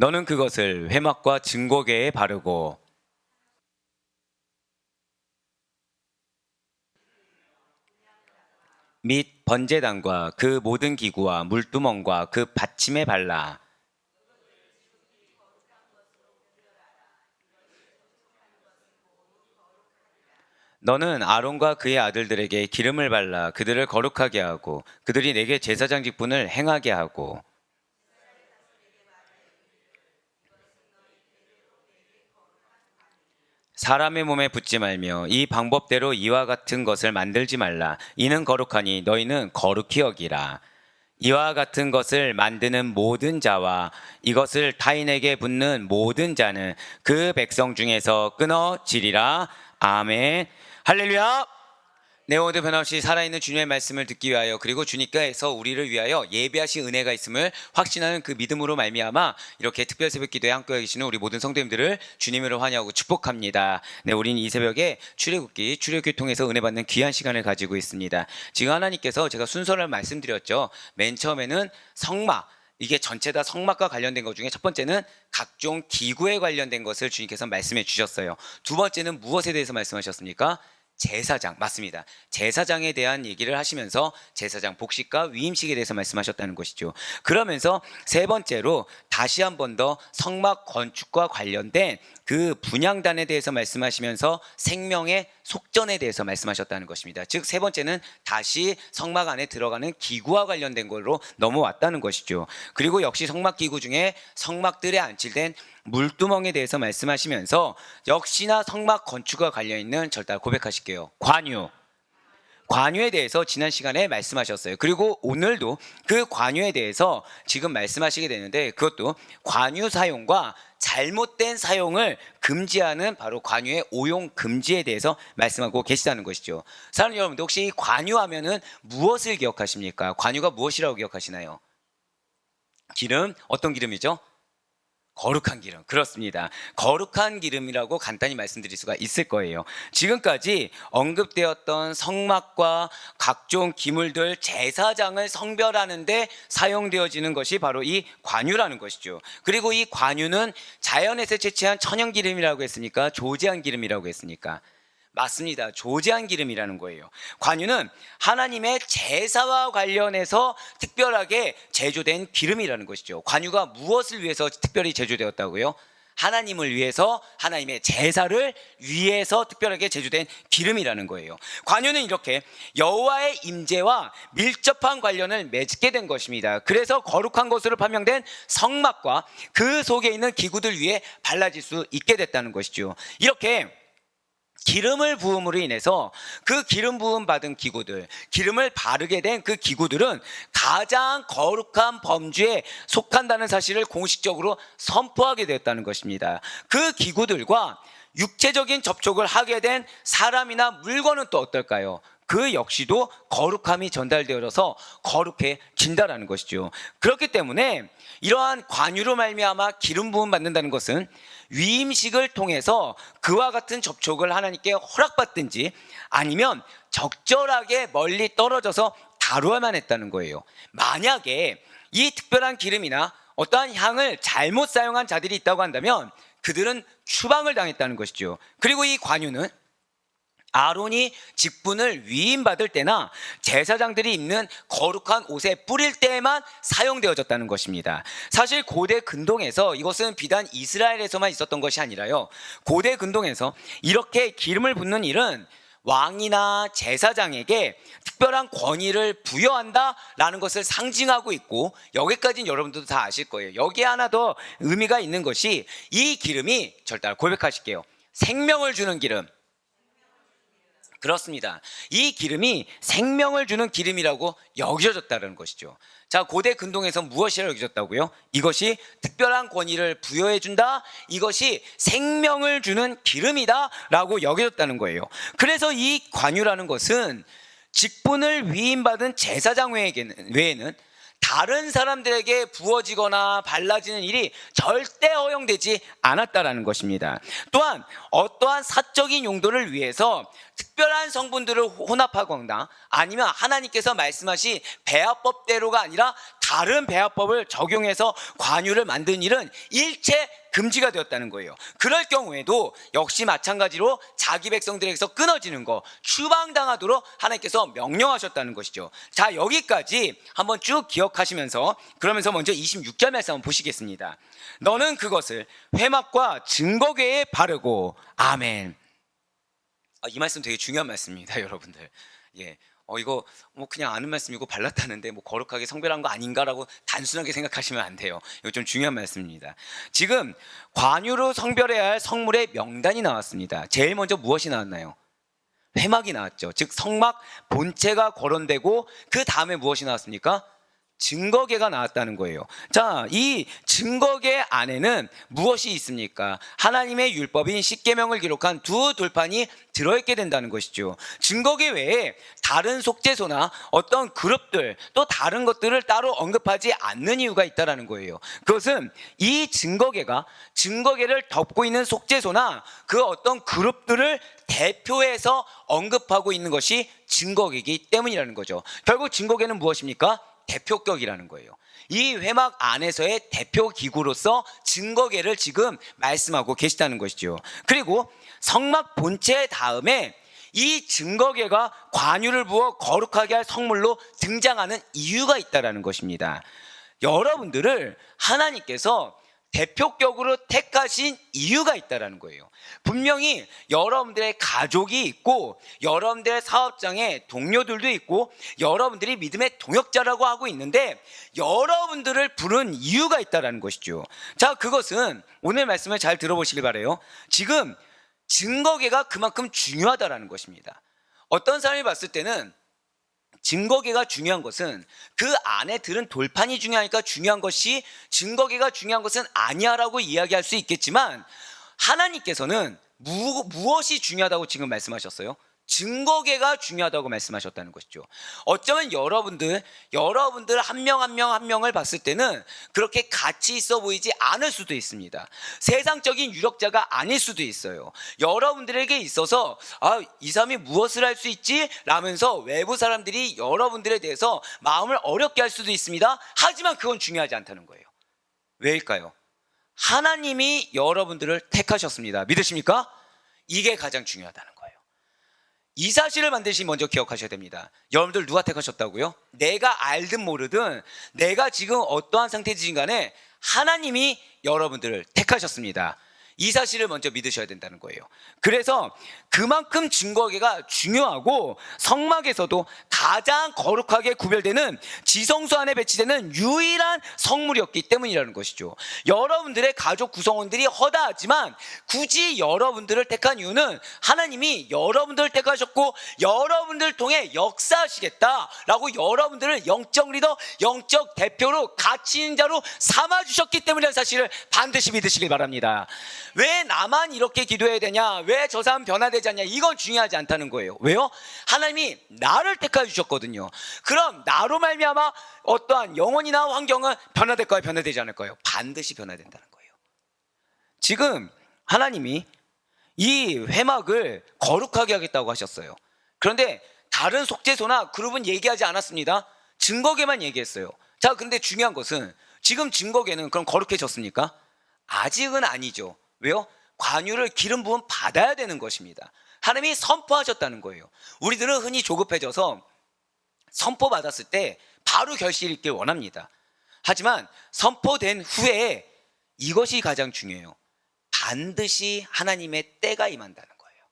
너는 그것을 회막과 증거궤에 바르고 및 번제단과 그 모든 기구와 물두멍과 그 받침에 발라. 너는 아론과 그의 아들들에게 기름을 발라 그들을 거룩하게 하고 그들이 내게 제사장 직분을 행하게 하고 사람의 몸에 붙지 말며 이 방법대로 이와 같은 것을 만들지 말라. 이는 거룩하니 너희는 거룩히 여기라. 이와 같은 것을 만드는 모든 자와 이것을 타인에게 붓는 모든 자는 그 백성 중에서 끊어지리라. 아멘. 할렐루야. 내 오늘 변함없이 살아있는 주님의 말씀을 듣기 위하여 그리고 주님께서 우리를 위하여 예비하신 은혜가 있음을 확신하는 그 믿음으로 말미암아 이렇게 특별 새벽 기도에 함께 계시는 우리 모든 성도님들을 주님으로 환영하고 축복합니다. 네, 우리는 이 새벽에 출애굽기, 출애굽기 통해서 은혜 받는 귀한 시간을 가지고 있습니다. 지금 하나님께서 제가 순서를 말씀드렸죠. 맨 처음에는 성막, 이게 전체 다 성막과 관련된 것 중에 첫 번째는 각종 기구에 관련된 것을 주님께서 말씀해 주셨어요. 두 번째는 무엇에 대해서 말씀하셨습니까? 제사장, 맞습니다. 제사장에 대한 얘기를 하시면서 제사장 복식과 위임식에 대해서 말씀하셨다는 것이죠. 그러면서 세 번째로 다시 한 번 더 성막 건축과 관련된 그 분향단에 대해서 말씀하시면서 생명의 속전에 대해서 말씀하셨다는 것입니다. 즉 세 번째는 다시 성막 안에 들어가는 기구와 관련된 걸로 넘어왔다는 것이죠. 그리고 역시 성막 기구 중에 성막들에 안칠된 물두멍에 대해서 말씀하시면서 역시나 성막 건축과 관련있는 절단 고백하실게요. 관유에 대해서 지난 시간에 말씀하셨어요. 그리고 오늘도 그 관유에 대해서 지금 말씀하시게 되는데 그것도 관유 사용과 잘못된 사용을 금지하는 바로 관유의 오용 금지에 대해서 말씀하고 계시다는 것이죠. 사랑하는 여러분들, 혹시 관유하면은 무엇을 기억하십니까? 관유가 무엇이라고 기억하시나요? 기름, 어떤 기름이죠? 거룩한 기름. 그렇습니다. 거룩한 기름이라고 간단히 말씀드릴 수가 있을 거예요. 지금까지 언급되었던 성막과 각종 기물들, 제사장을 성별하는데 사용되어지는 것이 바로 이 관유라는 것이죠. 그리고 이 관유는 자연에서 채취한 천연 기름이라고 했으니까 조제한 기름이라고 했으니까 맞습니다. 조제한 기름이라는 거예요. 관유는 하나님의 제사와 관련해서 특별하게 제조된 기름이라는 것이죠. 관유가 무엇을 위해서 특별히 제조되었다고요? 하나님을 위해서, 하나님의 제사를 위해서 특별하게 제조된 기름이라는 거예요. 관유는 이렇게 여호와의 임재와 밀접한 관련을 맺게 된 것입니다. 그래서 거룩한 것으로 판명된 성막과 그 속에 있는 기구들 위에 발라질 수 있게 됐다는 것이죠. 이렇게 기름을 부음으로 인해서 그 기름 부음 받은 기구들, 기름을 바르게 된 그 기구들은 가장 거룩한 범주에 속한다는 사실을 공식적으로 선포하게 되었다는 것입니다. 그 기구들과 육체적인 접촉을 하게 된 사람이나 물건은 또 어떨까요? 그 역시도 거룩함이 전달되어서 거룩해진다라는 것이죠. 그렇기 때문에 이러한 관유로 말미암아 기름 부음 받는다는 것은 위임식을 통해서 그와 같은 접촉을 하나님께 허락받든지 아니면 적절하게 멀리 떨어져서 다루어야만 했다는 거예요. 만약에 이 특별한 기름이나 어떠한 향을 잘못 사용한 자들이 있다고 한다면 그들은 추방을 당했다는 것이죠. 그리고 이 관유는 아론이 직분을 위임받을 때나 제사장들이 입는 거룩한 옷에 뿌릴 때에만 사용되어졌다는 것입니다. 사실 고대 근동에서 이것은 비단 이스라엘에서만 있었던 것이 아니라요, 고대 근동에서 이렇게 기름을 붓는 일은 왕이나 제사장에게 특별한 권위를 부여한다라는 것을 상징하고 있고, 여기까지는 여러분들도 다 아실 거예요. 여기에 하나 더 의미가 있는 것이 이 기름이, 절대 고백하실게요, 생명을 주는 기름. 그렇습니다. 이 기름이 생명을 주는 기름이라고 여겨졌다는 것이죠. 자, 고대 근동에서 무엇이라고 여겨졌다고요? 이것이 특별한 권위를 부여해준다, 이것이 생명을 주는 기름이다 라고 여겨졌다는 거예요. 그래서 이 관유라는 것은 직분을 위임받은 제사장 외에는 다른 사람들에게 부어지거나 발라지는 일이 절대 허용되지 않았다라는 것입니다. 또한 어떠한 사적인 용도를 위해서 특별한 성분들을 혼합하거나 아니면 하나님께서 말씀하신 배합법대로가 아니라 다른 배합법을 적용해서 관유를 만든 일은 일체 금지가 되었다는 거예요. 그럴 경우에도 역시 마찬가지로 자기 백성들에게서 끊어지는 거, 추방당하도록 하나님께서 명령하셨다는 것이죠. 자, 여기까지 한번 쭉 기억하시면서, 그러면서 먼저 26절 말씀 한번 보시겠습니다. 너는 그것을 회막과 증거궤에 바르고. 아멘. 이 말씀 되게 중요한 말씀입니다, 여러분들. 예. 이거 뭐 그냥 아는 말씀이고 발랐다는데 뭐 거룩하게 성별한 거 아닌가라고 단순하게 생각하시면 안 돼요. 이거 좀 중요한 말씀입니다. 지금 관유로 성별해야 할 성물의 명단이 나왔습니다. 제일 먼저 무엇이 나왔나요? 회막이 나왔죠. 즉 성막 본체가 거론되고 그 다음에 무엇이 나왔습니까? 증거궤가 나왔다는 거예요. 자, 이 증거궤 안에는 무엇이 있습니까? 하나님의 율법인 십계명을 기록한 두 돌판이 들어있게 된다는 것이죠. 증거궤 외에 다른 속죄소나 어떤 그룹들 또 다른 것들을 따로 언급하지 않는 이유가 있다는 거예요. 그것은 이 증거궤를 덮고 있는 속죄소나 그 어떤 그룹들을 대표해서 언급하고 있는 것이 증거궤이기 때문이라는 거죠. 결국 증거궤는 무엇입니까? 대표격이라는 거예요. 이 회막 안에서의 대표 기구로서 증거궤를 지금 말씀하고 계시다는 것이죠. 그리고 성막 본체 다음에 이 증거궤가 관유를 부어 거룩하게 할 성물로 등장하는 이유가 있다는 것입니다. 여러분들을 하나님께서 대표격으로 택하신 이유가 있다는 거예요. 분명히 여러분들의 가족이 있고 여러분들의 사업장에 동료들도 있고 여러분들이 믿음의 동역자라고 하고 있는데 여러분들을 부른 이유가 있다는 것이죠. 자, 그것은 오늘 말씀을 잘 들어보시길 바라요. 지금 증거궤가 그만큼 중요하다는 것입니다. 어떤 사람이 봤을 때는 증거궤가 중요한 것은 그 안에 들은 돌판이 중요하니까 중요한 것이 증거궤가 중요한 것은 아니야라고 이야기할 수 있겠지만 하나님께서는 무엇이 중요하다고 지금 말씀하셨어요? 증거궤가 중요하다고 말씀하셨다는 것이죠. 어쩌면 여러분들 한 명 한 명을 봤을 때는 그렇게 가치 있어 보이지 않을 수도 있습니다. 세상적인 유력자가 아닐 수도 있어요. 여러분들에게 있어서 이 사람이 무엇을 할 수 있지? 라면서 외부 사람들이 여러분들에 대해서 마음을 어렵게 할 수도 있습니다. 하지만 그건 중요하지 않다는 거예요. 왜일까요? 하나님이 여러분들을 택하셨습니다. 믿으십니까? 이게 가장 중요하다는 거예요. 이 사실을 반드시 먼저 기억하셔야 됩니다. 여러분들 누가 택하셨다고요? 내가 알든 모르든 내가 지금 어떠한 상태이든 간에 하나님이 여러분들을 택하셨습니다. 이 사실을 먼저 믿으셔야 된다는 거예요. 그래서 그만큼 증거궤가 중요하고 성막에서도 가장 거룩하게 구별되는 지성소 안에 배치되는 유일한 성물이었기 때문이라는 것이죠. 여러분들의 가족 구성원들이 허다하지만 굳이 여러분들을 택한 이유는 하나님이 여러분들을 택하셨고 여러분들 통해 역사하시겠다라고 여러분들을 영적 리더, 영적 대표로 가치 있는 자로 삼아주셨기 때문이라는 사실을 반드시 믿으시길 바랍니다. 왜 나만 이렇게 기도해야 되냐? 왜 저 사람 변화되지 않냐? 이건 중요하지 않다는 거예요. 왜요? 하나님이 나를 택하여 주셨거든요. 그럼 나로 말미암아 어떠한 영혼이나 환경은 변화될까요? 변화되지 않을까요? 반드시 변화된다는 거예요. 지금 하나님이 이 회막을 거룩하게 하겠다고 하셨어요. 그런데 다른 속죄소나 그룹은 얘기하지 않았습니다. 증거궤만 얘기했어요. 자, 근데 중요한 것은 지금 증거궤는 그럼 거룩해졌습니까? 아직은 아니죠. 왜요? 관유를 기름 부음 받아야 되는 것입니다. 하나님이 선포하셨다는 거예요. 우리들은 흔히 조급해져서 선포받았을 때 바로 결실 있길 원합니다. 하지만 선포된 후에 이것이 가장 중요해요. 반드시 하나님의 때가 임한다는 거예요.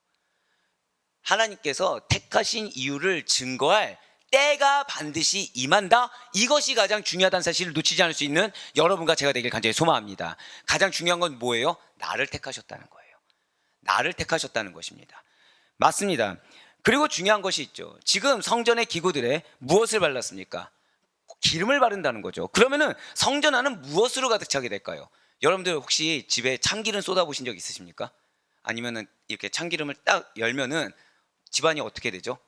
하나님께서 택하신 이유를 증거할 때가 반드시 임한다. 이것이 가장 중요하다는 사실을 놓치지 않을 수 있는 여러분과 제가 되길 간절히 소망합니다. 가장 중요한 건 뭐예요? 나를 택하셨다는 거예요. 나를 택하셨다는 것입니다. 맞습니다. 그리고 중요한 것이 있죠. 지금 성전의 기구들에 무엇을 발랐습니까? 기름을 바른다는 거죠. 그러면은 성전 안은 무엇으로 가득 차게 될까요? 여러분들 혹시 집에 참기름 쏟아보신 적 있으십니까? 아니면은 이렇게 참기름을 딱 열면은 집안이 어떻게 되죠?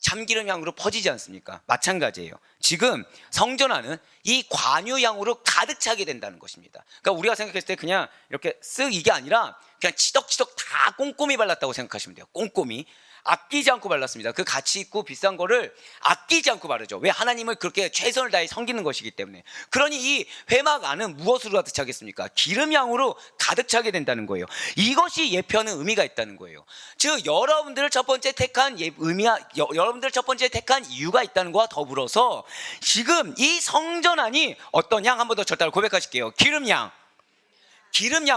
참기름 향으로 퍼지지 않습니까? 마찬가지예요. 지금 성전 안은 이 관유 향으로 가득 차게 된다는 것입니다. 그러니까 우리가 생각했을 때 그냥 이렇게 쓱 이게 아니라 그냥 치덕치덕 다 꼼꼼히 발랐다고 생각하시면 돼요. 꼼꼼히. 아끼지 않고 발랐습니다. 그 가치 있고 비싼 거를 아끼지 않고 바르죠. 왜? 하나님을 그렇게 최선을 다해 섬기는 것이기 때문에. 그러니 이 회막 안은 무엇으로 가득 차겠습니까? 기름향으로 가득 차게 된다는 거예요. 이것이 예표하는 의미가 있다는 거예요. 즉 여러분들을 첫 번째 택한 여러분들을 첫 번째 택한 이유가 있다는 것과 더불어서 지금 이 성전 안이 어떤 향, 한 번 더 저 따라 고백하실게요. 기름향,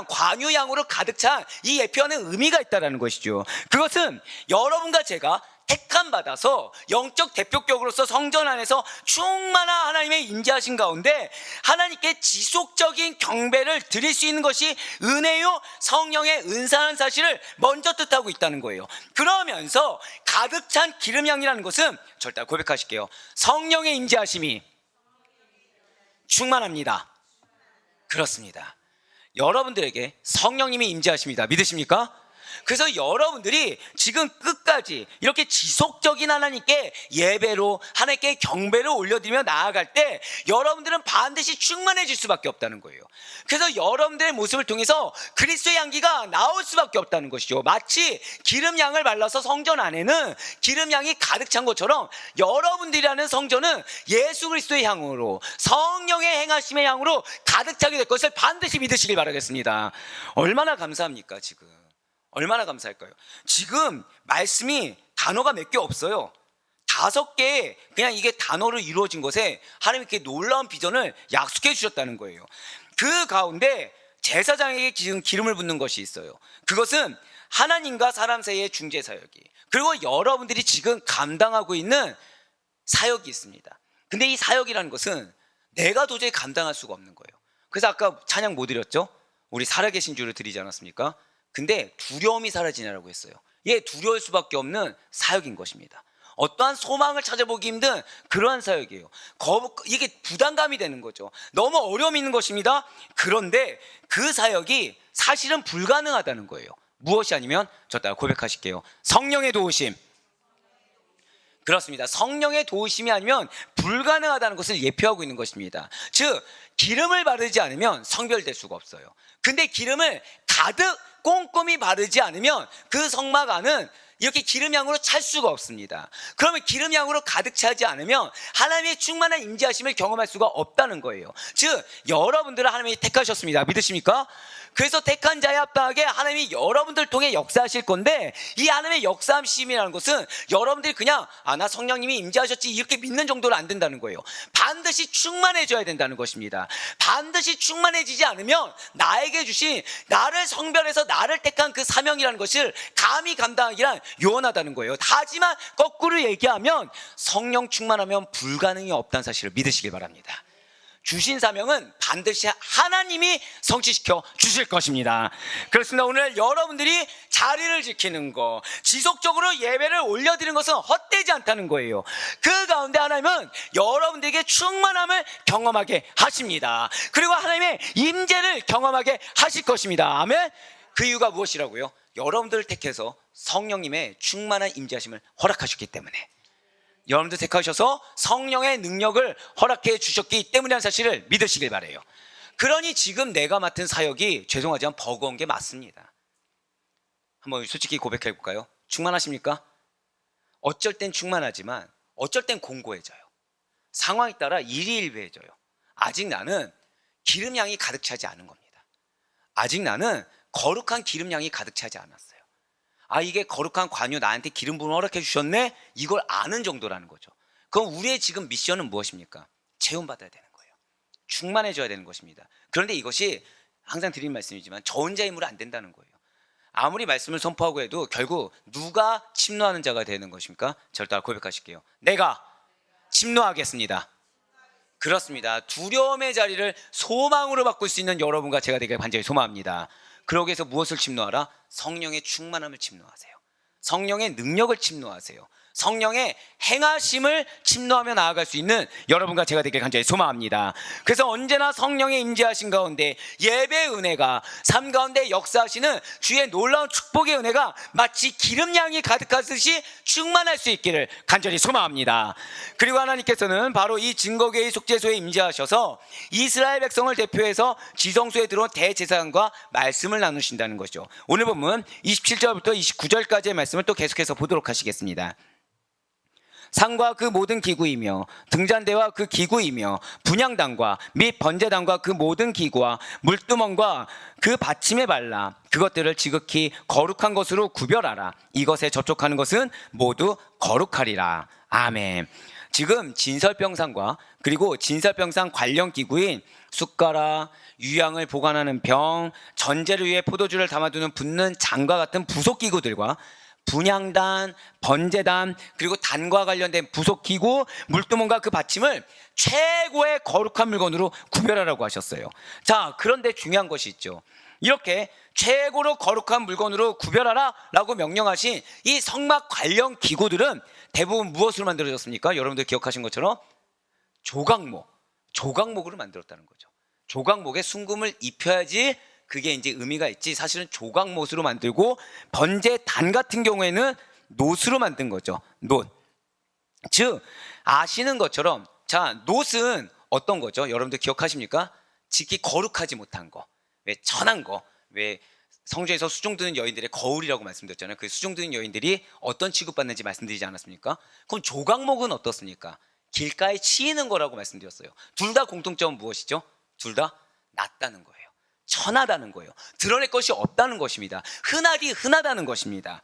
관유향으로 가득 찬 이 예표하는 의미가 있다는 것이죠. 그것은 여러분과 제가 택함 받아서 영적 대표격으로서 성전 안에서 충만한 하나님의 임재하신 가운데 하나님께 지속적인 경배를 드릴 수 있는 것이 은혜요 성령의 은사라는 사실을 먼저 뜻하고 있다는 거예요. 그러면서 가득 찬 기름향이라는 것은 절대 고백하실게요. 성령의 임재하심이 충만합니다. 그렇습니다. 여러분들에게 성령님이 임재하십니다. 믿으십니까? 그래서 여러분들이 지금 끝까지 이렇게 지속적인 하나님께 예배로 하나님께 경배를 올려드리며 나아갈 때 여러분들은 반드시 충만해질 수밖에 없다는 거예요. 그래서 여러분들의 모습을 통해서 그리스도의 향기가 나올 수밖에 없다는 것이죠. 마치 기름향을 발라서 성전 안에는 기름향이 가득 찬 것처럼 여러분들이라는 성전은 예수 그리스도의 향으로 성령의 행하심의 향으로 가득 차게 될 것을 반드시 믿으시길 바라겠습니다. 얼마나 감사합니까? 지금 얼마나 감사할까요? 지금 말씀이 단어가 몇 개 없어요. 5개의 그냥 이게 단어로 이루어진 것에 하나님께 놀라운 비전을 약속해 주셨다는 거예요. 그 가운데 제사장에게 지금 기름을 붓는 것이 있어요. 그것은 하나님과 사람 사이의 중재 사역이, 그리고 여러분들이 지금 감당하고 있는 사역이 있습니다. 근데 이 사역이라는 것은 내가 도저히 감당할 수가 없는 거예요. 그래서 아까 찬양 못 드렸죠? 우리 살아계신 주를 드리지 않았습니까? 근데 두려움이 사라지냐라고 했어요. 예, 두려울 수밖에 없는 사역인 것입니다. 어떠한 소망을 찾아보기 힘든 그러한 사역이에요. 이게 부담감이 되는 거죠. 너무 어려움이 있는 것입니다. 그런데 그 사역이 사실은 불가능하다는 거예요. 무엇이 아니면 저 따라 고백하실게요. 성령의 도우심. 그렇습니다. 성령의 도우심이 아니면 불가능하다는 것을 예표하고 있는 것입니다. 즉 기름을 바르지 않으면 성별될 수가 없어요. 근데 기름을 가득 꼼꼼히 바르지 않으면 그 성막 안은 이렇게 기름향으로 찰 수가 없습니다. 그러면 기름향으로 가득 차지 않으면 하나님의 충만한 임재하심을 경험할 수가 없다는 거예요. 즉 여러분들을 하나님이 택하셨습니다. 믿으십니까? 그래서 택한 자에 합당하게 하나님이 여러분들 통해 역사하실 건데, 이 하나님의 역사하심이라는 것은 여러분들이 그냥 나 성령님이 임재하셨지 이렇게 믿는 정도로 안 된다는 거예요. 반드시 충만해져야 된다는 것입니다. 반드시 충만해지지 않으면 나에게 주신, 나를 성별해서 나를 택한 그 사명이라는 것을 감히 감당하기란 요원하다는 거예요. 하지만 거꾸로 얘기하면 성령 충만하면 불가능이 없다는 사실을 믿으시길 바랍니다. 주신 사명은 반드시 하나님이 성취시켜 주실 것입니다. 그렇습니다. 오늘 여러분들이 자리를 지키는 거, 지속적으로 예배를 올려드리는 것은 헛되지 않다는 거예요. 그 가운데 하나님은 여러분들에게 충만함을 경험하게 하십니다. 그리고 하나님의 임재를 경험하게 하실 것입니다. 아멘. 그 이유가 무엇이라고요? 여러분들을 택해서 성령님의 충만한 임재하심을 허락하셨기 때문에, 여러분들 택하셔서 성령의 능력을 허락해 주셨기 때문이라는 사실을 믿으시길 바라요. 그러니 지금 내가 맡은 사역이 죄송하지만 버거운 게 맞습니다. 한번 솔직히 고백해 볼까요? 충만하십니까? 어쩔 땐 충만하지만 어쩔 땐 공고해져요. 상황에 따라 일희일비해져요. 아직 나는 기름향이 가득 차지 않은 겁니다. 아직 나는 거룩한 기름향이 가득 차지 않았어요. 이게 거룩한 관유 나한테 기름 부음을 허락해 주셨네? 이걸 아는 정도라는 거죠. 그럼 우리의 지금 미션은 무엇입니까? 체험받아야 되는 거예요. 충만해져야 되는 것입니다. 그런데 이것이 항상 드리는 말씀이지만 저 혼자 힘으로 안 된다는 거예요. 아무리 말씀을 선포하고 해도 결국 누가 침노하는 자가 되는 것입니까? 저를 따라 고백하실게요. 내가 침노하겠습니다. 그렇습니다. 두려움의 자리를 소망으로 바꿀 수 있는 여러분과 제가 되길 간절히 소망합니다. 그러기 위해서 무엇을 침노하라? 성령의 충만함을 침노하세요. 성령의 능력을 침노하세요. 성령의 행하심을 침노하며 나아갈 수 있는 여러분과 제가 되길 간절히 소망합니다. 그래서 언제나 성령의 임재하신 가운데 예배의 은혜가, 삶 가운데 역사하시는 주의 놀라운 축복의 은혜가 마치 기름양이 가득하듯이 충만할 수 있기를 간절히 소망합니다. 그리고 하나님께서는 바로 이 증거교회의 속죄소에 임재하셔서 이스라엘 백성을 대표해서 지성소에 들어온 대제사장과 말씀을 나누신다는 것이죠. 오늘 본문 27절부터 29절까지의 말씀을 또 계속해서 보도록 하시겠습니다. 상과 그 모든 기구이며 등잔대와 그 기구이며 분향단과 및 번제단과 그 모든 기구와 물두멍과 그 받침에 발라 그것들을 지극히 거룩한 것으로 구별하라. 이것에 접촉하는 것은 모두 거룩하리라. 아멘. 지금 진설병상과 그리고 진설병상 관련 기구인 숟가락, 유향을 보관하는 병, 전제를 위해 포도주를 담아두는 붓는 장과 같은 부속기구들과 분향단, 번제단, 그리고 단과 관련된 부속기구, 물두멍과 그 받침을 최고의 거룩한 물건으로 구별하라고 하셨어요. 자, 그런데 중요한 것이 있죠. 이렇게 최고로 거룩한 물건으로 구별하라 라고 명령하신 이 성막 관련 기구들은 대부분 무엇으로 만들어졌습니까? 여러분들 기억하신 것처럼 조각목으로 만들었다는 거죠. 조각목에 순금을 입혀야지 그게 이제 의미가 있지, 사실은 조각못으로 만들고, 번제단 같은 경우에는 놋으로 만든 거죠. 놋. 즉 아시는 것처럼, 자, 놋은 어떤 거죠? 여러분들 기억하십니까? 지극히 거룩하지 못한 거, 왜 천한 거, 왜 성전에서 수종 드는 여인들의 거울이라고 말씀드렸잖아요. 그 수종 드는 여인들이 어떤 취급받는지 말씀드리지 않았습니까? 그럼 조각목은 어떻습니까? 길가에 치이는 거라고 말씀드렸어요. 둘 다 공통점은 무엇이죠? 둘 다 낮다는 거예요. 천하다는 거예요. 드러낼 것이 없다는 것입니다. 흔하다는 것입니다.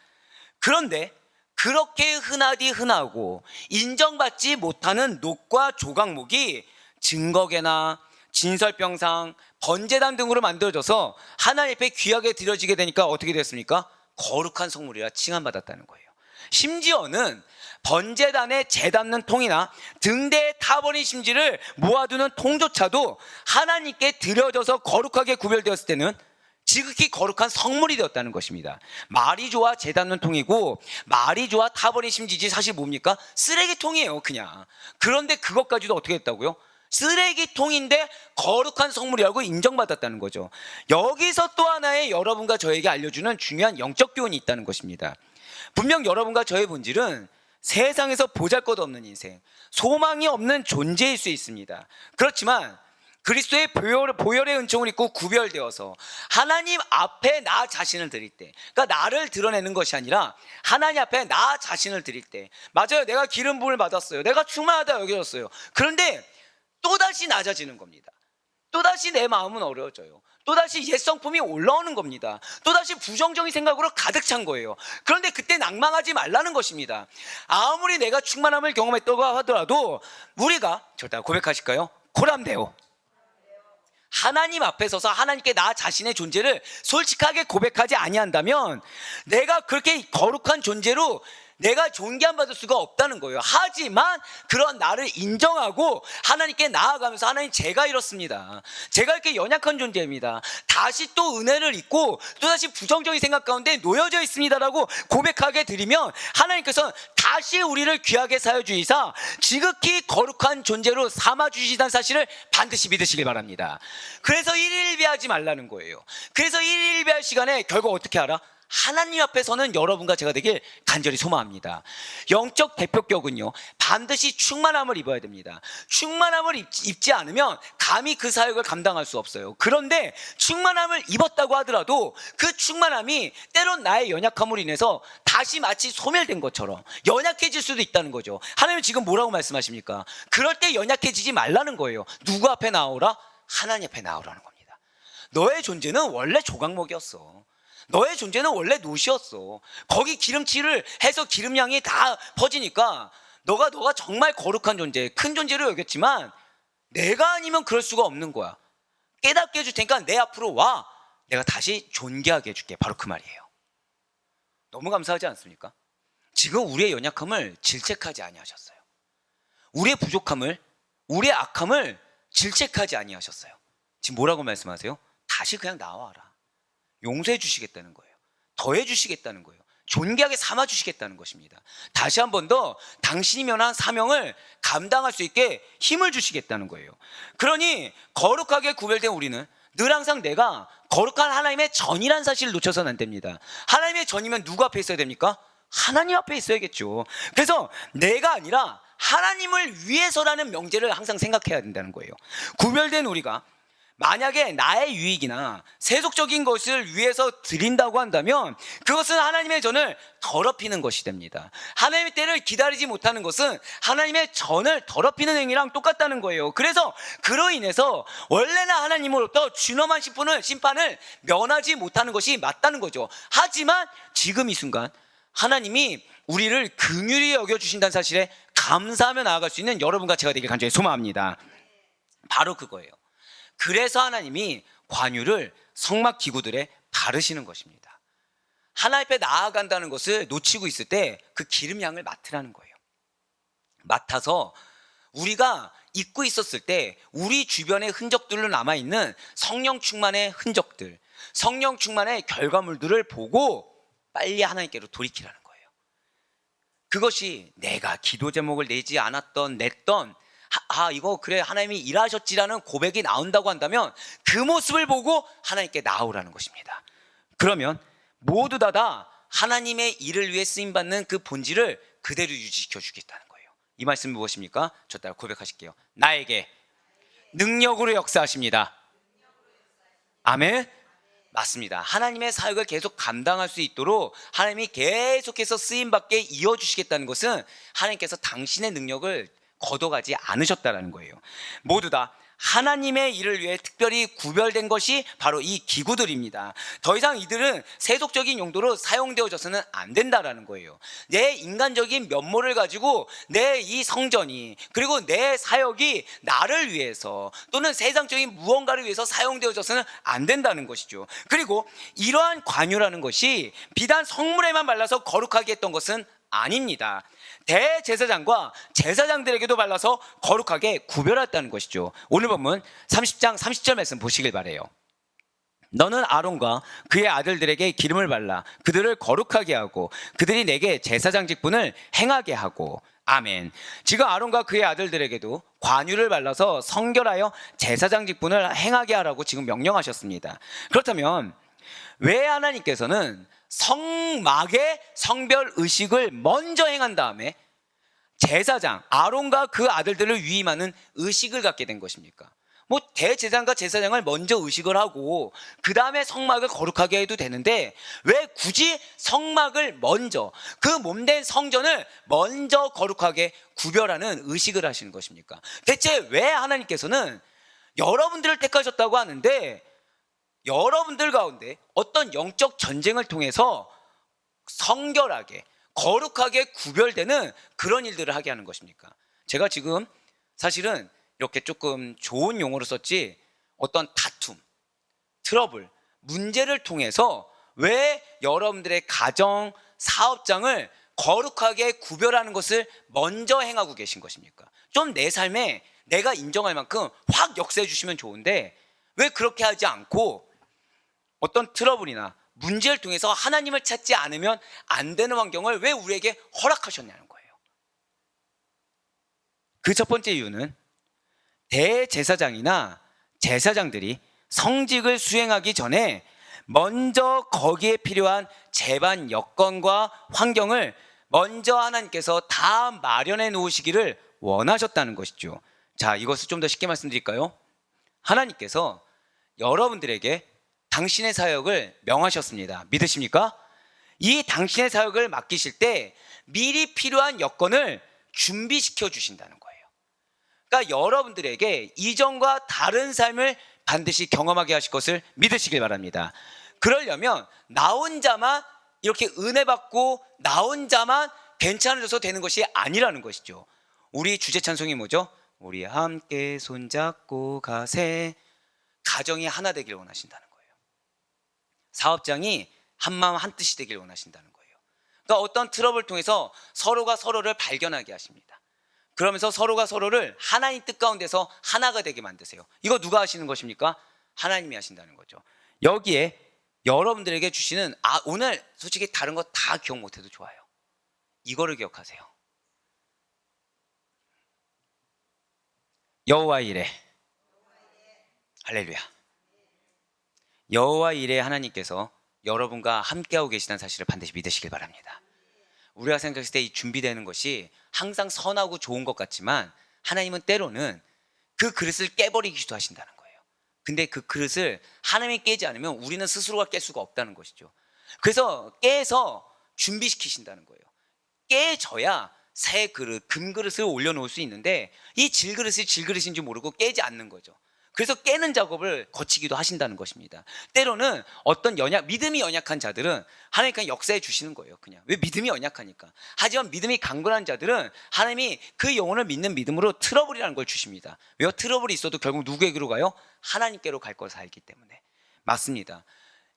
그런데 그렇게 흔하고 인정받지 못하는 놋과 조각목이 증거계나 진설병상, 번제단 등으로 만들어져서 하나님 앞에 귀하게 드려지게 되니까 어떻게 됐습니까? 거룩한 성물이라 칭함받았다는 거예요. 심지어는 번제단에 재 담는 통이나 등대에 타버린 심지를 모아두는 통조차도 하나님께 드려져서 거룩하게 구별되었을 때는 지극히 거룩한 성물이 되었다는 것입니다. 말이 좋아 재 담는 통이고, 말이 좋아 타버린 심지지 사실 뭡니까? 쓰레기통이에요, 그냥. 그런데 그것까지도 어떻게 했다고요? 쓰레기통인데 거룩한 성물이라고 인정받았다는 거죠. 여기서 또 하나의 여러분과 저에게 알려주는 중요한 영적 교훈이 있다는 것입니다. 분명 여러분과 저의 본질은 세상에서 보잘것없는 인생, 소망이 없는 존재일 수 있습니다. 그렇지만 그리스도의 보혈의 은총을 입고 구별되어서 하나님 앞에 나 자신을 드릴 때, 그러니까 나를 드러내는 것이 아니라 하나님 앞에 나 자신을 드릴 때, 맞아요, 내가 기름 부음을 받았어요, 내가 충만하다 여겨졌어요. 그런데 또다시 낮아지는 겁니다. 또다시 내 마음은 어려워져요. 또다시 옛 성품이 올라오는 겁니다. 또다시 부정적인 생각으로 가득 찬 거예요. 그런데 그때 낭망하지 말라는 것입니다. 아무리 내가 충만함을 경험했다고 하더라도 우리가 절대 고백하실까요? 고람되오. 하나님 앞에 서서 하나님께 나 자신의 존재를 솔직하게 고백하지 아니한다면 내가 그렇게 거룩한 존재로 내가 존귀함 받을 수가 없다는 거예요. 하지만 그런 나를 인정하고 하나님께 나아가면서, 하나님, 제가 이렇습니다, 제가 이렇게 연약한 존재입니다, 다시 또 은혜를 잊고 또다시 부정적인 생각 가운데 놓여져 있습니다라고 고백하게 드리면 하나님께서는 다시 우리를 귀하게 사여 주이사 지극히 거룩한 존재로 삼아 주시다는 사실을 반드시 믿으시길 바랍니다. 그래서 일일비하지 말라는 거예요. 그래서 일일비할 시간에 결국 어떻게 알아? 하나님 앞에서는 여러분과 제가 되길 간절히 소망합니다. 영적 대표격은요, 반드시 충만함을 입어야 됩니다. 충만함을 입지 않으면 감히 그 사역을 감당할 수 없어요. 그런데 충만함을 입었다고 하더라도 그 충만함이 때론 나의 연약함으로 인해서 다시 마치 소멸된 것처럼 연약해질 수도 있다는 거죠. 하나님은 지금 뭐라고 말씀하십니까? 그럴 때 연약해지지 말라는 거예요. 누구 앞에 나오라? 하나님 앞에 나오라는 겁니다. 너의 존재는 원래 조각목이었어. 너의 존재는 원래 놋이었어. 거기 기름칠을 해서 기름향이 다 퍼지니까 너가 정말 거룩한 존재, 큰 존재로 여겼지만 내가 아니면 그럴 수가 없는 거야. 깨닫게 해줄 테니까 내 앞으로 와. 내가 다시 존귀하게 해줄게. 바로 그 말이에요. 너무 감사하지 않습니까? 지금 우리의 연약함을 질책하지 아니하셨어요. 우리의 부족함을, 우리의 악함을 질책하지 아니하셨어요. 지금 뭐라고 말씀하세요? 다시 그냥 나와라. 용서해 주시겠다는 거예요. 더해 주시겠다는 거예요. 존귀하게 삼아 주시겠다는 것입니다. 다시 한 번 더 당신이 면한 사명을 감당할 수 있게 힘을 주시겠다는 거예요. 그러니 거룩하게 구별된 우리는 늘 항상 내가 거룩한 하나님의 전이라는 사실을 놓쳐서는 안 됩니다. 하나님의 전이면 누구 앞에 있어야 됩니까? 하나님 앞에 있어야겠죠. 그래서 내가 아니라 하나님을 위해서라는 명제를 항상 생각해야 된다는 거예요. 구별된 우리가 만약에 나의 유익이나 세속적인 것을 위해서 드린다고 한다면 그것은 하나님의 전을 더럽히는 것이 됩니다. 하나님의 때를 기다리지 못하는 것은 하나님의 전을 더럽히는 행위랑 똑같다는 거예요. 그래서 그로 인해서 원래는 하나님으로부터 준엄한 심판을 면하지 못하는 것이 맞다는 거죠. 하지만 지금 이 순간 하나님이 우리를 긍휼히 여겨주신다는 사실에 감사하며 나아갈 수 있는 여러분과 제가 되길 간절히 소망합니다. 바로 그거예요. 그래서 하나님이 관유를 성막 기구들에 바르시는 것입니다. 하나님 앞에 나아간다는 것을 놓치고 있을 때 그 기름 양을 맡으라는 거예요. 맡아서 우리가 잊고 있었을 때 우리 주변의 흔적들로 남아있는 성령 충만의 흔적들, 성령 충만의 결과물들을 보고 빨리 하나님께로 돌이키라는 거예요. 그것이 내가 기도 제목을 냈던 이거 그래 하나님이 일하셨지라는 고백이 나온다고 한다면 그 모습을 보고 하나님께 나오라는 것입니다. 그러면 모두 다 하나님의 일을 위해 쓰임받는 그 본질을 그대로 유지시켜 주겠다는 거예요. 이 말씀은 무엇입니까? 저 따라 고백하실게요. 나에게 능력으로 역사하십니다. 아멘. 맞습니다. 하나님의 사역을 계속 감당할 수 있도록 하나님이 계속해서 쓰임받게 이어주시겠다는 것은 하나님께서 당신의 능력을 거둬가지 않으셨다는 거예요. 모두 다 하나님의 일을 위해 특별히 구별된 것이 바로 이 기구들입니다. 더 이상 이들은 세속적인 용도로 사용되어져서는 안 된다라는 거예요. 내 인간적인 면모를 가지고 내 이 성전이 그리고 내 사역이 나를 위해서 또는 세상적인 무언가를 위해서 사용되어져서는 안 된다는 것이죠. 그리고 이러한 관유라는 것이 비단 성물에만 발라서 거룩하게 했던 것은 아닙니다. 대제사장과 제사장들에게도 발라서 거룩하게 구별했다는 것이죠. 오늘 본문 30장 30절 말씀 보시길 바라요. 너는 아론과 그의 아들들에게 기름을 발라 그들을 거룩하게 하고 그들이 내게 제사장 직분을 행하게 하고. 아멘. 지금 아론과 그의 아들들에게도 관유를 발라서 성결하여 제사장 직분을 행하게 하라고 지금 명령하셨습니다. 그렇다면 왜 하나님께서는 성막의 성별 의식을 먼저 행한 다음에 제사장 아론과 그 아들들을 위임하는 의식을 갖게 된 것입니까? 대제사장과 제사장을 먼저 의식을 하고 그 다음에 성막을 거룩하게 해도 되는데 왜 굳이 성막을 먼저 그 몸된 성전을 먼저 거룩하게 구별하는 의식을 하시는 것입니까? 대체 왜 하나님께서는 여러분들을 택하셨다고 하는데 여러분들 가운데 어떤 영적 전쟁을 통해서 성결하게 거룩하게 구별되는 그런 일들을 하게 하는 것입니까? 제가 지금 사실은 이렇게 조금 좋은 용어로 썼지 어떤 다툼, 트러블, 문제를 통해서 왜 여러분들의 가정, 사업장을 거룩하게 구별하는 것을 먼저 행하고 계신 것입니까? 좀 내 삶에 내가 인정할 만큼 확 역사해 주시면 좋은데 왜 그렇게 하지 않고 어떤 트러블이나 문제를 통해서 하나님을 찾지 않으면 안 되는 환경을 왜 우리에게 허락하셨냐는 거예요. 그 첫 번째 이유는 대제사장이나 제사장들이 성직을 수행하기 전에 먼저 거기에 필요한 제반 여건과 환경을 먼저 하나님께서 다 마련해 놓으시기를 원하셨다는 것이죠. 자, 이것을 좀 더 쉽게 말씀드릴까요? 하나님께서 여러분들에게 당신의 사역을 명하셨습니다. 믿으십니까? 이 당신의 사역을 맡기실 때 미리 필요한 여건을 준비시켜 주신다는 거예요. 그러니까 여러분들에게 이전과 다른 삶을 반드시 경험하게 하실 것을 믿으시길 바랍니다. 그러려면 나 혼자만 이렇게 은혜 받고 나 혼자만 괜찮아져서 되는 것이 아니라는 것이죠. 우리 주제 찬송이 뭐죠? 우리 함께 손잡고 가세. 가정이 하나 되길 원하신다는 거예요. 사업장이 한마음 한뜻이 되길 원하신다는 거예요. 그러니까 어떤 트러블을 통해서 서로가 서로를 발견하게 하십니다. 그러면서 서로가 서로를 하나님 뜻 가운데서 하나가 되게 만드세요. 이거 누가 하시는 것입니까? 하나님이 하신다는 거죠. 여기에 여러분들에게 주시는, 오늘 솔직히 다른 거 다 기억 못해도 좋아요. 이거를 기억하세요. 여호와 이레. 할렐루야. 여호와 이레 하나님께서 여러분과 함께하고 계시다는 사실을 반드시 믿으시길 바랍니다. 우리가 생각했을 때 이 준비되는 것이 항상 선하고 좋은 것 같지만 하나님은 때로는 그 그릇을 깨버리기도 하신다는 거예요. 근데 그 그릇을 하나님이 깨지 않으면 우리는 스스로가 깰 수가 없다는 것이죠. 그래서 깨서 준비시키신다는 거예요. 깨져야 새 그릇, 금그릇을 올려놓을 수 있는데 이 질그릇이 질그릇인지 모르고 깨지 않는 거죠. 그래서 깨는 작업을 거치기도 하신다는 것입니다. 때로는 어떤 믿음이 연약한 자들은 하나님 그냥 역사해 주시는 거예요. 그냥. 왜? 믿음이 연약하니까. 하지만 믿음이 강건한 자들은 하나님이 그 영혼을 믿는 믿음으로 트러블이라는 걸 주십니다. 왜요? 트러블이 있어도 결국 누구에게로 가요? 하나님께로 갈 것을 알기 때문에. 맞습니다.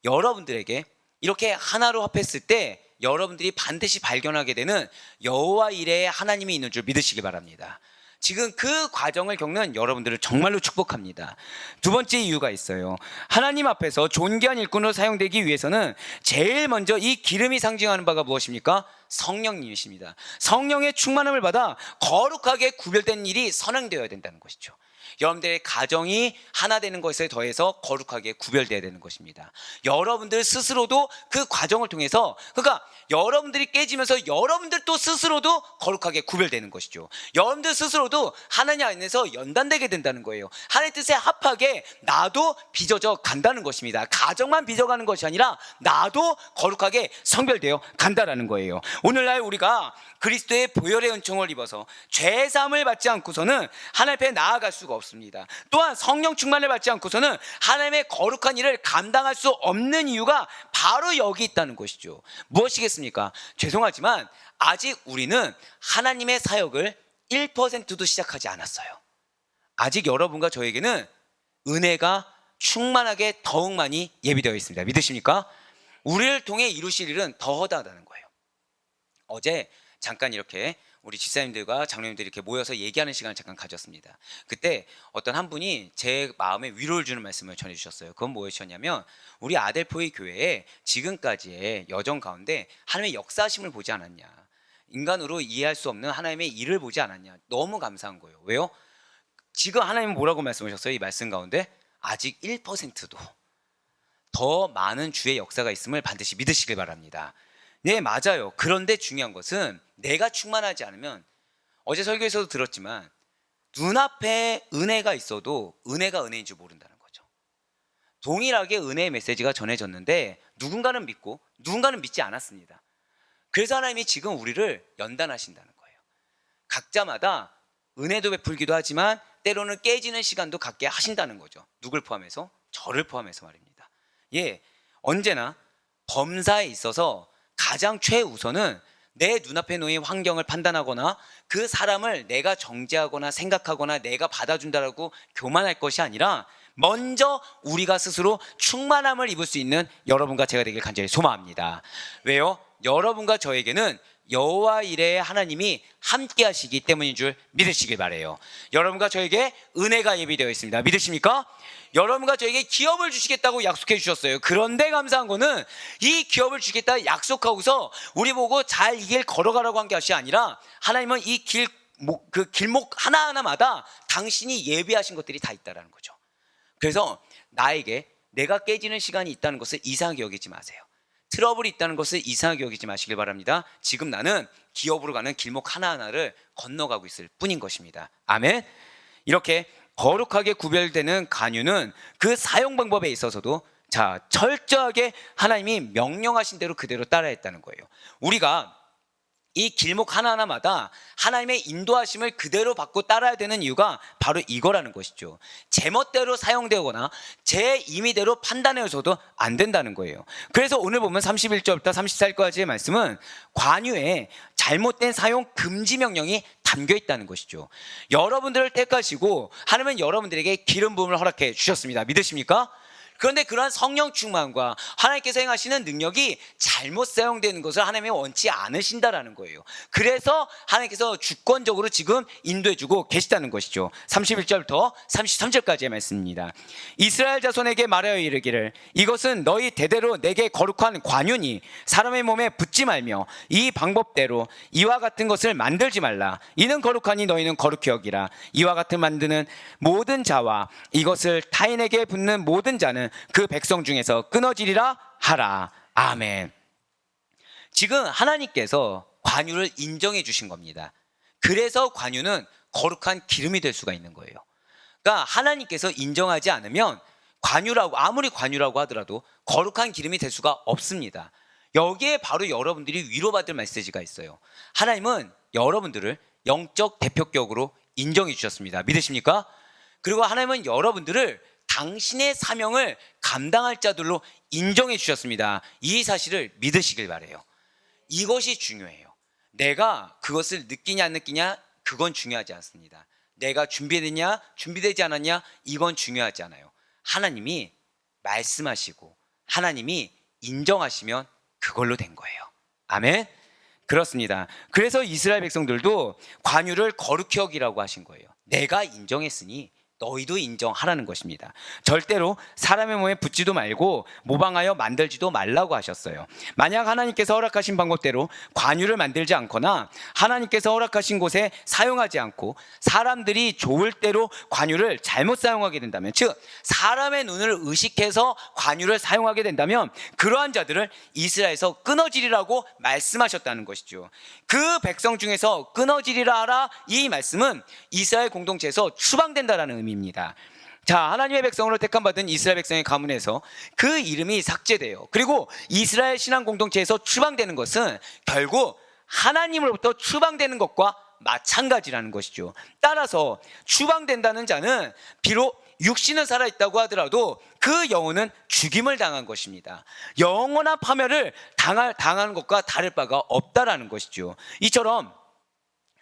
여러분들에게 이렇게 하나로 합했을 때 여러분들이 반드시 발견하게 되는 여호와 이레의 하나님이 있는 줄 믿으시기 바랍니다. 지금 그 과정을 겪는 여러분들을 정말로 축복합니다. 두 번째 이유가 있어요. 하나님 앞에서 존귀한 일꾼으로 사용되기 위해서는 제일 먼저 이 기름이 상징하는 바가 무엇입니까? 성령님이십니다. 성령의 충만함을 받아 거룩하게 구별된 일이 선행되어야 된다는 것이죠. 여러분들의 가정이 하나 되는 것에 더해서 거룩하게 구별되어야 되는 것입니다. 여러분들 스스로도 그 과정을 통해서, 그러니까 여러분들이 깨지면서 여러분들 또 스스로도 거룩하게 구별되는 것이죠. 여러분들 스스로도 하나님 안에서 연단되게 된다는 거예요. 하나님 뜻에 합하게 나도 빚어져 간다는 것입니다. 가정만 빚어가는 것이 아니라 나도 거룩하게 성별되어 간다라는 거예요. 오늘날 우리가 그리스도의 보혈의 은총을 입어서 죄 사함을 받지 않고서는 하나님 앞에 나아갈 수가 없습니다. 또한 성령 충만을 받지 않고서는 하나님의 거룩한 일을 감당할 수 없는 이유가 바로 여기 있다는 것이죠. 무엇이겠습니까? 죄송하지만 아직 우리는 하나님의 사역을 1%도 시작하지 않았어요. 아직 여러분과 저에게는 은혜가 충만하게 더욱 많이 예비되어 있습니다. 믿으십니까? 우리를 통해 이루실 일은 더 허다하다는 거예요. 어제 잠깐 이렇게 우리 집사님들과 장로님들이 이렇게 모여서 얘기하는 시간을 잠깐 가졌습니다. 그때 어떤 한 분이 제 마음에 위로를 주는 말씀을 전해주셨어요. 그건 무엇이었냐면 우리 아델포의 교회에 지금까지의 여정 가운데 하나님의 역사하심을 보지 않았냐, 인간으로 이해할 수 없는 하나님의 일을 보지 않았냐. 너무 감사한 거예요. 왜요? 지금 하나님은 뭐라고 말씀하셨어요? 이 말씀 가운데 아직 1%도 더 많은 주의 역사가 있음을 반드시 믿으시길 바랍니다. 네, 맞아요. 그런데 중요한 것은 내가 충만하지 않으면, 어제 설교에서도 들었지만 눈앞에 은혜가 있어도 은혜가 은혜인 줄 모른다는 거죠. 동일하게 은혜의 메시지가 전해졌는데 누군가는 믿고 누군가는 믿지 않았습니다. 그래서 하나님이 지금 우리를 연단하신다는 거예요. 각자마다 은혜도 베풀기도 하지만 때로는 깨지는 시간도 갖게 하신다는 거죠. 누굴 포함해서? 저를 포함해서 말입니다. 예, 언제나 범사에 있어서 가장 최우선은 내 눈앞에 놓인 환경을 판단하거나 그 사람을 내가 정죄하거나 생각하거나 내가 받아준다라고 교만할 것이 아니라 먼저 우리가 스스로 충만함을 입을 수 있는 여러분과 제가 되길 간절히 소망합니다. 왜요? 여러분과 저에게는 여호와 이레의 하나님이 함께 하시기 때문인 줄 믿으시길 바라요. 여러분과 저에게 은혜가 예비되어 있습니다. 믿으십니까? 여러분과 저에게 기업을 주시겠다고 약속해 주셨어요. 그런데 감사한 거는 이 기업을 주겠다 약속하고서 우리 보고 잘 이 길 걸어가라고 한 것이 아니라 하나님은 이 그 길목 하나하나마다 당신이 예비하신 것들이 다 있다는 거죠. 그래서 나에게 내가 깨지는 시간이 있다는 것을 이상하게 여기지 마세요. 트러블이 있다는 것을 이상하게 여기지 마시길 바랍니다. 지금 나는 기업으로 가는 길목 하나하나를 건너가고 있을 뿐인 것입니다. 아멘. 이렇게 거룩하게 구별되는 간유는 그 사용 방법에 있어서도 철저하게 하나님이 명령하신 대로 그대로 따라했다는 거예요. 우리가 이 길목 하나하나마다 하나님의 인도하심을 그대로 받고 따라야 되는 이유가 바로 이거라는 것이죠. 제멋대로 사용되거나 제 임의대로 판단해서도 안 된다는 거예요. 그래서 오늘 보면 31절부터 34절까지의 말씀은 관유에 잘못된 사용 금지 명령이 담겨 있다는 것이죠. 여러분들을 택하시고 하나님은 여러분들에게 기름 부음을 허락해 주셨습니다. 믿으십니까? 그런데 그러한 성령 충만과 하나님께서 행하시는 능력이 잘못 사용되는 것을 하나님이 원치 않으신다라는 거예요. 그래서 하나님께서 주권적으로 지금 인도해주고 계시다는 것이죠. 31절부터 33절까지의 말씀입니다. 이스라엘 자손에게 말하여 이르기를 이것은 너희 대대로 내게 거룩한 관윤이 사람의 몸에 붙지 말며 이 방법대로 이와 같은 것을 만들지 말라. 이는 거룩하니 너희는 거룩히 여기라. 이와 같은 만드는 모든 자와 이것을 타인에게 붙는 모든 자는 그 백성 중에서 끊어지리라 하라. 아멘. 지금 하나님께서 관유를 인정해 주신 겁니다. 그래서 관유는 거룩한 기름이 될 수가 있는 거예요. 그러니까 하나님께서 인정하지 않으면 관유라고 아무리 관유라고 하더라도 거룩한 기름이 될 수가 없습니다. 여기에 바로 여러분들이 위로받을 메시지가 있어요. 하나님은 여러분들을 영적 대표격으로 인정해 주셨습니다. 믿으십니까? 그리고 하나님은 여러분들을 당신의 사명을 감당할 자들로 인정해 주셨습니다. 이 사실을 믿으시길 바라요. 이것이 중요해요. 내가 그것을 느끼냐 안 느끼냐 그건 중요하지 않습니다. 내가 준비됐냐 준비되지 않았냐 이건 중요하지 않아요. 하나님이 말씀하시고 하나님이 인정하시면 그걸로 된 거예요. 아멘. 그렇습니다. 그래서 이스라엘 백성들도 관유를 거룩히 여기라고 하신 거예요. 내가 인정했으니 너희도 인정하라는 것입니다. 절대로 사람의 몸에 붙지도 말고 모방하여 만들지도 말라고 하셨어요. 만약 하나님께서 허락하신 방법대로 관유를 만들지 않거나 하나님께서 허락하신 곳에 사용하지 않고 사람들이 좋을 대로 관유를 잘못 사용하게 된다면, 즉 사람의 눈을 의식해서 관유를 사용하게 된다면 그러한 자들을 이스라엘에서 끊어지리라고 말씀하셨다는 것이죠. 그 백성 중에서 끊어지리라 하라, 이 말씀은 이스라엘 공동체에서 추방된다라는 의미입니다. 자, 하나님의 백성으로 택함받은 이스라엘 백성의 가문에서 그 이름이 삭제돼요. 그리고 이스라엘 신앙 공동체에서 추방되는 것은 결국 하나님으로부터 추방되는 것과 마찬가지라는 것이죠. 따라서 추방된다는 자는 비록 육신은 살아있다고 하더라도 그 영혼은 죽임을 당한 것입니다. 영원한 파멸을 당하는 것과 다를 바가 없다라는 것이죠. 이처럼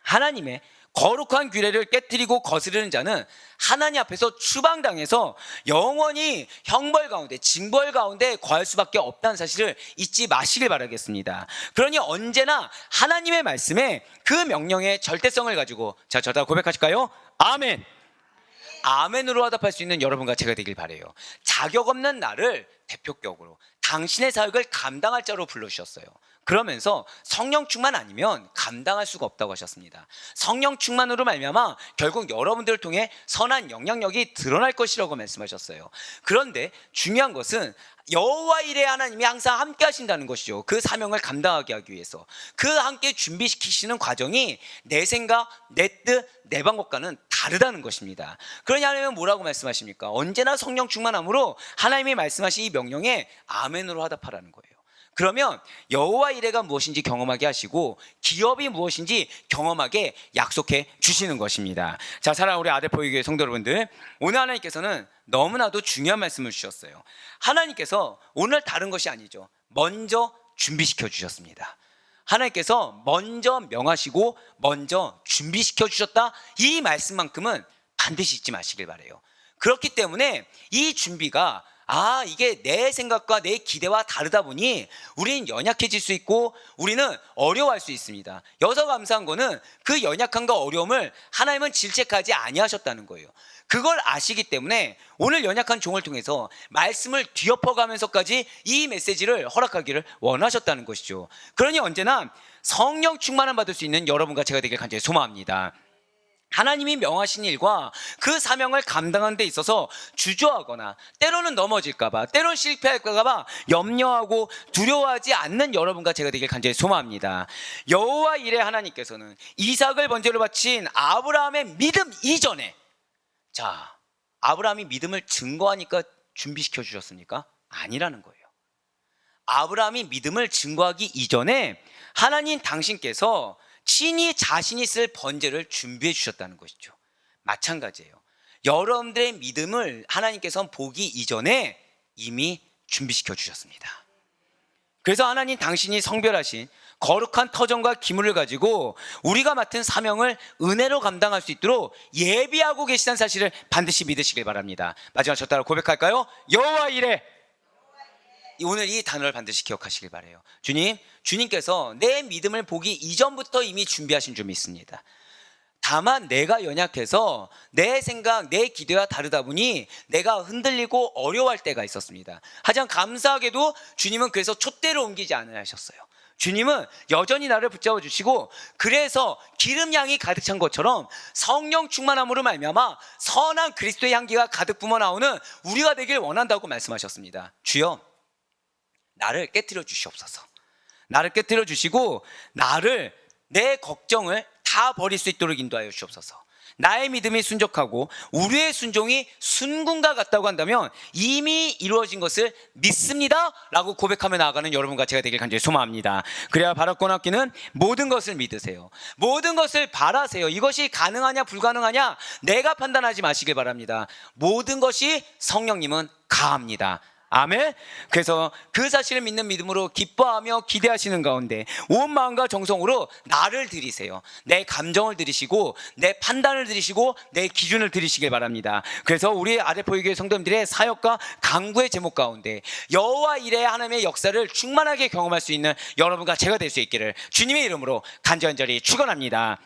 하나님의 거룩한 규례를 깨트리고 거스르는 자는 하나님 앞에서 추방당해서 영원히 형벌 가운데 징벌 가운데 거할 수밖에 없다는 사실을 잊지 마시길 바라겠습니다. 그러니 언제나 하나님의 말씀에 그 명령의 절대성을 가지고, 자, 저다 고백하실까요? 아멘. 아멘으로 화답할 수 있는 여러분과 제가 되길 바라요. 자격 없는 나를 대표격으로 당신의 사역을 감당할 자로 불러주셨어요. 그러면서 성령 충만 아니면 감당할 수가 없다고 하셨습니다. 성령 충만으로 말미암아 결국 여러분들을 통해 선한 영향력이 드러날 것이라고 말씀하셨어요. 그런데 중요한 것은 여호와 일의 하나님이 항상 함께 하신다는 것이죠. 그 사명을 감당하게 하기 위해서 그 함께 준비시키시는 과정이 내 생각, 내 뜻, 내 방법과는 다르다는 것입니다. 그러니 하나님은 뭐라고 말씀하십니까? 언제나 성령 충만함으로 하나님이 말씀하신 이 명령에 아멘으로 화답하라는 거예요. 그러면 여호와 이레가 무엇인지 경험하게 하시고 기업이 무엇인지 경험하게 약속해 주시는 것입니다. 자, 사랑하는 우리 아델포유교회 성도 여러분들, 오늘 하나님께서는 너무나도 중요한 말씀을 주셨어요. 하나님께서 오늘 다른 것이 아니죠. 먼저 준비시켜 주셨습니다. 하나님께서 먼저 명하시고 먼저 준비시켜 주셨다, 이 말씀만큼은 반드시 잊지 마시길 바라요. 그렇기 때문에 이 준비가 이게 내 생각과 내 기대와 다르다 보니 우리는 연약해질 수 있고 우리는 어려워할 수 있습니다. 여기서 감사한 거는 그 연약함과 어려움을 하나님은 질책하지 아니하셨다는 거예요. 그걸 아시기 때문에 오늘 연약한 종을 통해서 말씀을 뒤엎어가면서까지 이 메시지를 허락하기를 원하셨다는 것이죠. 그러니 언제나 성령 충만을 받을 수 있는 여러분과 제가 되길 간절히 소망합니다. 하나님이 명하신 일과 그 사명을 감당하는 데 있어서 주저하거나 때로는 넘어질까봐, 때로는 실패할까봐 염려하고 두려워하지 않는 여러분과 제가 되길 간절히 소망합니다. 여호와 일의 하나님께서는 이삭을 번제로 바친 아브라함의 믿음 이전에, 자, 아브라함이 믿음을 증거하니까 준비시켜 주셨습니까? 아니라는 거예요. 아브라함이 믿음을 증거하기 이전에 하나님 당신께서 친히 자신이 쓸 번제를 준비해 주셨다는 것이죠. 마찬가지예요. 여러분들의 믿음을 하나님께서는 보기 이전에 이미 준비시켜 주셨습니다. 그래서 하나님 당신이 성별하신 거룩한 터전과 기물을 가지고 우리가 맡은 사명을 은혜로 감당할 수 있도록 예비하고 계시다는 사실을 반드시 믿으시길 바랍니다. 마지막 저 따라 고백할까요? 여호와 이레. 오늘 이 단어를 반드시 기억하시길 바라요. 주님께서 내 믿음을 보기 이전부터 이미 준비하신 줄 믿습니다. 다만 내가 연약해서 내 생각, 내 기대와 다르다 보니 내가 흔들리고 어려워할 때가 있었습니다. 하지만 감사하게도 주님은 그래서 촛대를 옮기지 않으셨어요. 주님은 여전히 나를 붙잡아 주시고, 그래서 기름향이 가득 찬 것처럼 성령 충만함으로 말미암아 선한 그리스도의 향기가 가득 뿜어 나오는 우리가 되길 원한다고 말씀하셨습니다. 주여, 나를 깨트려 주시옵소서. 나를 깨트려 주시고 나를, 내 걱정을 다 버릴 수 있도록 인도하여 주옵소서. 나의 믿음이 순적하고 우리의 순종이 순금과 같다고 한다면 이미 이루어진 것을 믿습니다 라고 고백하며 나아가는 여러분과 제가 되길 간절히 소망합니다. 그래야 바랄 얻기는 모든 것을 믿으세요. 모든 것을 바라세요. 이것이 가능하냐 불가능하냐 내가 판단하지 마시길 바랍니다. 모든 것이 성령님은 가합니다. 아멘. 그래서 그 사실을 믿는 믿음으로 기뻐하며 기대하시는 가운데 온 마음과 정성으로 나를 드리세요. 내 감정을 드리시고 내 판단을 드리시고 내 기준을 드리시길 바랍니다. 그래서 우리 아레포유교회 성도님들의 사역과 강구의 제목 가운데 여호와 이레 하나님의 역사를 충만하게 경험할 수 있는 여러분과 제가 될 수 있기를 주님의 이름으로 간절히 축원합니다.